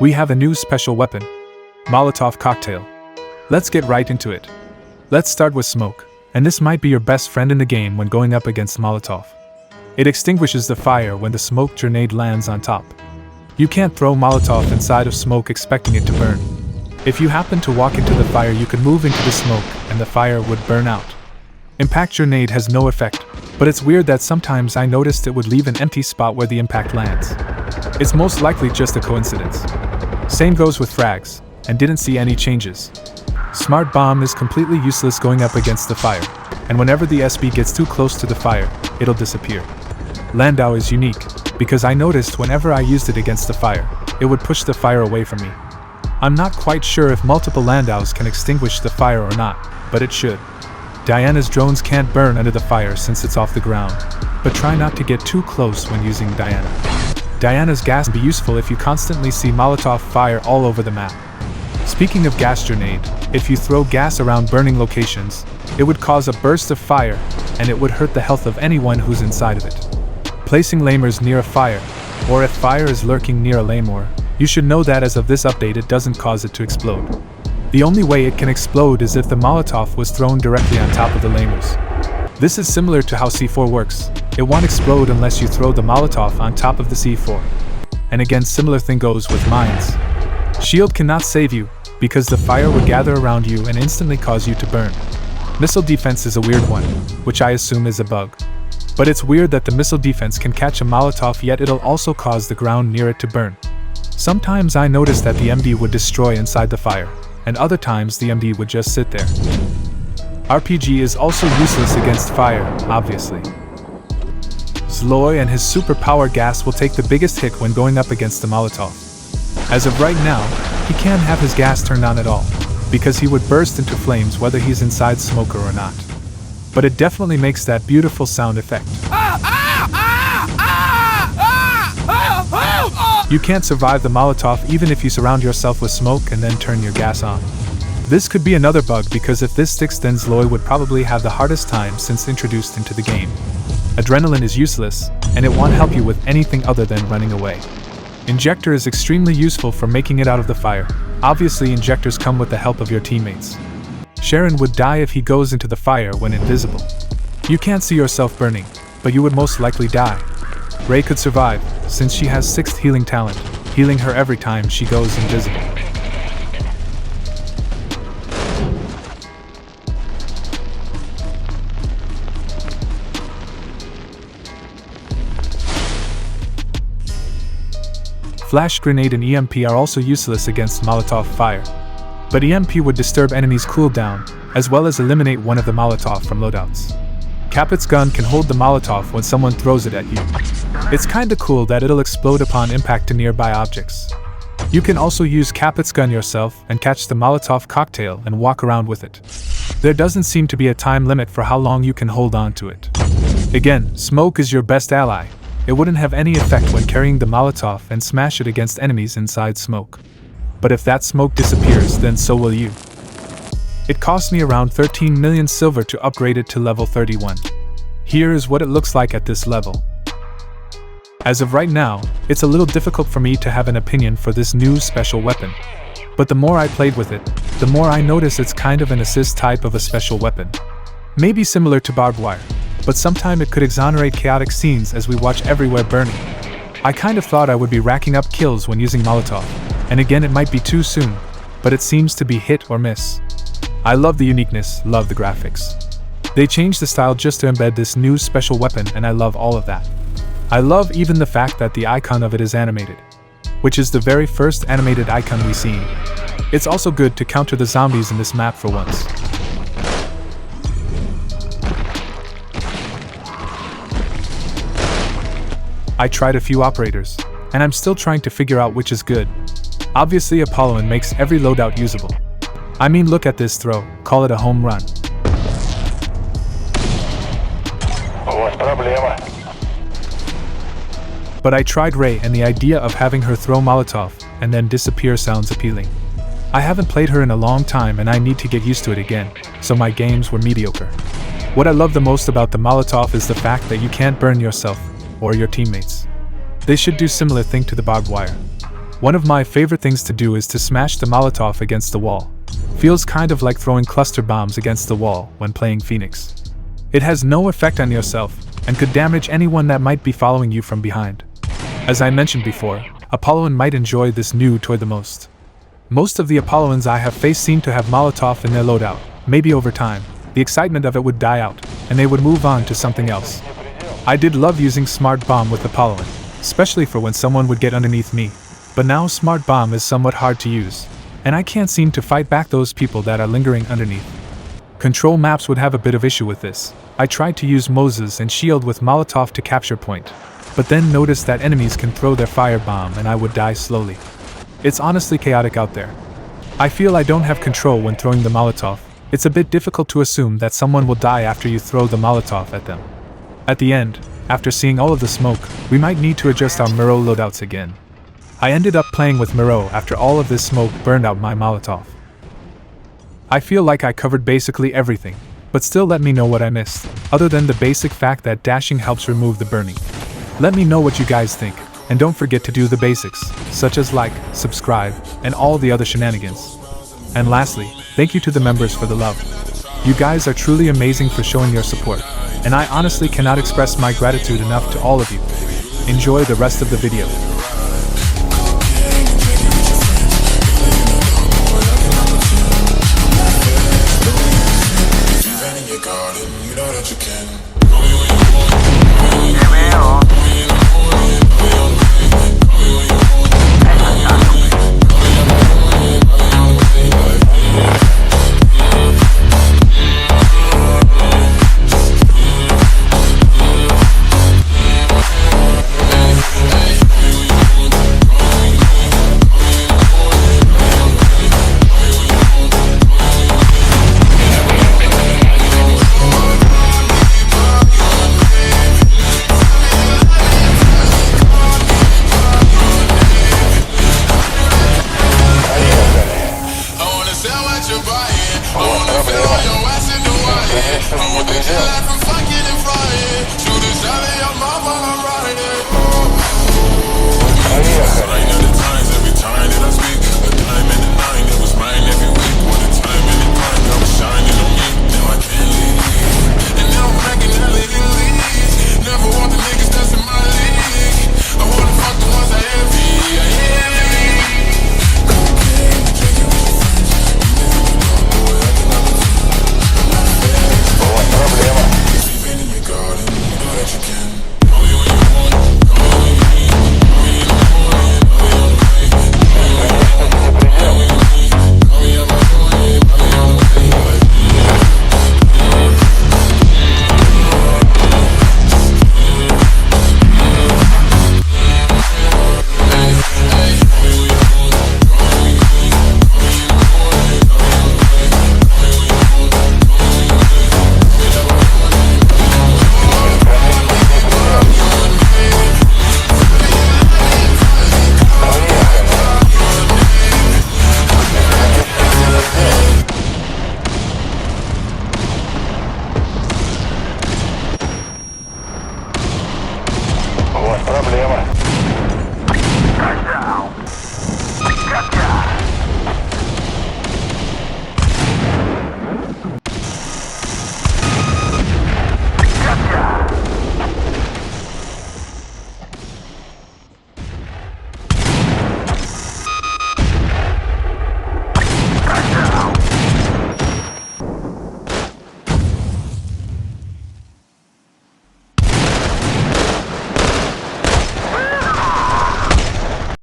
We have a new special weapon, Molotov cocktail. Let's get right into it. Let's start with smoke, and this might be your best friend in the game when going up against Molotov. It extinguishes the fire when the smoke grenade lands on top. You can't throw Molotov inside of smoke expecting it to burn. If you happen to walk into the fire, you could move into the smoke and the fire would burn out. Impact grenade has no effect, but it's weird that sometimes I noticed it would leave an empty spot where the impact lands. It's most likely just a coincidence. Same goes with Frags, and didn't see any changes. Smart bomb is completely useless going up against the fire, and whenever the SB gets too close to the fire, it'll disappear. Landau is unique, because I noticed whenever I used it against the fire, it would push the fire away from me. I'm not quite sure if multiple Landaus can extinguish the fire or not, but it should. Diana's drones can't burn under the fire since it's off the ground, but try not to get too close when using Diana. Diana's gas can be useful if you constantly see Molotov fire all over the map. Speaking of gas grenade, if you throw gas around burning locations, it would cause a burst of fire, and it would hurt the health of anyone who's inside of it. Placing Laymores near a fire, or if fire is lurking near a Laymore, you should know that as of this update it doesn't cause it to explode. The only way it can explode is if the Molotov was thrown directly on top of the Laymores. This is similar to how C4 works. It won't explode unless you throw the Molotov on top of the C4. And again, similar thing goes with mines. Shield cannot save you, because the fire would gather around you and instantly cause you to burn. Missile defense is a weird one, which I assume is a bug. But it's weird that the missile defense can catch a Molotov, yet it'll also cause the ground near it to burn. Sometimes I noticed that the MD would destroy inside the fire, and other times the MD would just sit there. RPG is also useless against fire, obviously. Zloy and his superpower gas will take the biggest hit when going up against the Molotov. As of right now, he can't have his gas turned on at all, because he would burst into flames whether he's inside smoker or not. But it definitely makes that beautiful sound effect. You can't survive the Molotov even if you surround yourself with smoke and then turn your gas on. This could be another bug, because if this sticks, then Zloy would probably have the hardest time since introduced into the game. Adrenaline is useless, and it won't help you with anything other than running away. Injector is extremely useful for making it out of the fire. Obviously, injectors come with the help of your teammates. Charon would die if he goes into the fire when invisible. You can't see yourself burning, but you would most likely die. Ray could survive, since she has 6th healing talent, healing her every time she goes invisible. Flash grenade and EMP are also useless against Molotov fire, but EMP would disturb enemies' cooldown, as well as eliminate one of the Molotov from loadouts. Kapitz gun can hold the Molotov when someone throws it at you. It's kinda cool that it'll explode upon impact to nearby objects. You can also use Kapitz gun yourself and catch the Molotov cocktail and walk around with it. There doesn't seem to be a time limit for how long you can hold on to it. Again, smoke is your best ally. It wouldn't have any effect when carrying the Molotov and smash it against enemies inside smoke. But if that smoke disappears, then so will you. It cost me around 13 million silver to upgrade it to level 31. Here is what it looks like at this level. As of right now, it's a little difficult for me to have an opinion for this new special weapon. But the more I played with it, the more I notice it's kind of an assist type of a special weapon. Maybe similar to barbed wire, but sometime it could exonerate chaotic scenes as we watch everywhere burning. I kind of thought I would be racking up kills when using Molotov, and again it might be too soon, but it seems to be hit or miss. I love the uniqueness, love the graphics. They changed the style just to embed this new special weapon, and I love all of that. I love even the fact that the icon of it is animated, which is the very first animated icon we've seen. It's also good to counter the zombies in this map for once. I tried a few operators, and I'm still trying to figure out which is good. Obviously Apollo makes every loadout usable. I mean, look at this throw, call it a home run. But I tried Ray, and the idea of having her throw Molotov and then disappear sounds appealing. I haven't played her in a long time and I need to get used to it again, so my games were mediocre. What I love the most about the Molotov is the fact that you can't burn yourself or your teammates. They should do similar thing to the barbed wire. One of my favorite things to do is to smash the Molotov against the wall. Feels kind of like throwing cluster bombs against the wall when playing phoenixg. It has no effect on yourself, and could damage anyone that might be following you from behind. As I mentioned before, Apolloan might enjoy this new toy the most. Most of the Apolloans I have faced seem to have Molotov in their loadout. Maybe over time, the excitement of it would die out, and they would move on to something else. I did love using Smart Bomb with Apolloan, especially for when someone would get underneath me. But now Smart Bomb is somewhat hard to use, and I can't seem to fight back those people that are lingering underneath. Control maps would have a bit of issue with this. I tried to use Moses and Shield with Molotov to capture point, but then noticed that enemies can throw their firebomb and I would die slowly. It's honestly chaotic out there. I feel I don't have control when throwing the Molotov. It's a bit difficult to assume that someone will die after you throw the Molotov at them. At the end, after seeing all of the smoke, we might need to adjust our Miro loadouts again. I ended up playing with Miro after all of this smoke burned out my Molotov. I feel like I covered basically everything, but still let me know what I missed, other than the basic fact that dashing helps remove the burning. Let me know what you guys think, and don't forget to do the basics, such as like, subscribe, and all the other shenanigans. And lastly, thank you to the members for the love. You guys are truly amazing for showing your support, and I honestly cannot express my gratitude enough to all of you. Enjoy the rest of the video.